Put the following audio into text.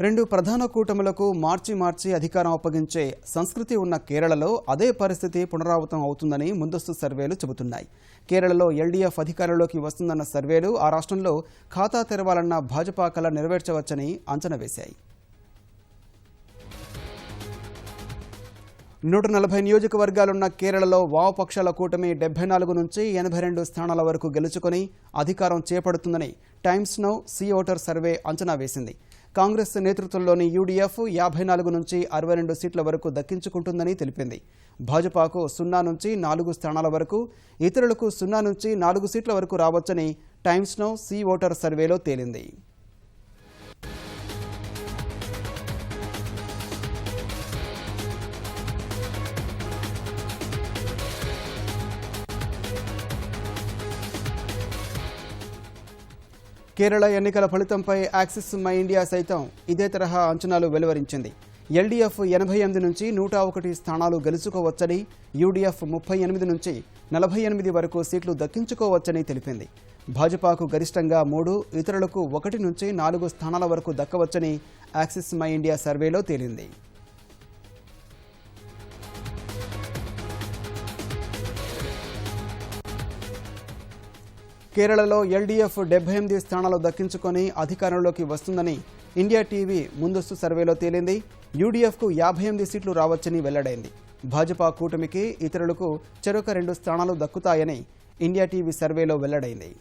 రెండు ప్రధాన కూటములకు మార్చి అధికారం అప్పగించే సంస్కృతి ఉన్న కేరళలో అదే పరిస్థితి పునరావృతం అవుతుందని ముందస్తు సర్వేలు చెబుతున్నాయి. కేరళలో ఎల్డీఎఫ్ అధికారంలోకి వస్తుందన్న సర్వేలు ఆ రాష్ట్రంలో ఖాతా తెరవాలన్న భాజపా కల నెరవేర్చవచ్చని అంచనా వేశాయి. 140 నియోజకవర్గాలున్న కేరళలో వామపక్షాల కూటమి 74 నుంచి 82 స్థానాల వరకు గెలుచుకొని అధికారం చేపడుతుందని Times Now C Voter survey అంచనా వేసింది. కాంగ్రెస్ నేతృత్వంలోని యూడీఎఫ్ 54 నుంచి 62 సీట్ల వరకు దక్కించుకుంటుందని తెలిపింది. భాజపాకు 0 నుంచి 4 స్థానాల వరకు, ఇతరులకు 0 నుంచి 4 సీట్ల వరకు రావచ్చని టైమ్స్ నౌ సీ ఓటర్ సర్వేలో తేలింది. కేరళ ఎన్నికల ఫలితంపై యాక్సిస్ మై ఇండియా సైతం ఇదే తరహా అంచనాలు వెలువరించింది. ఎల్డీఎఫ్ 88 నుంచి 101 స్థానాలు గెలుచుకోవచ్చని, యూడీఎఫ్ 38 నుంచి 48 వరకు సీట్లు దక్కించుకోవచ్చని తెలిపింది. భాజపాకు గరిష్టంగా 3, ఇతరులకు 1 నుంచి 4 స్థానాల వరకు దక్కవచ్చని యాక్సిస్ మై ఇండియా సర్వేలో తేలింది. కేరళలో ఎల్డీఎఫ్ 78 స్థానాలు దక్కించుకొని అధికారంలోకి వస్తుందని ఇండియా టీవీ ముందస్తు సర్వేలో తేలింది. యూడీఎఫ్కు 58 సీట్లు రావచ్చని వెల్లడైంది. భాజపా కూటమికి, ఇతరులకు చెరొక 2 స్థానాలు దక్కుతాయని ఇండియా టీవీ సర్వేలో వెల్లడైంది.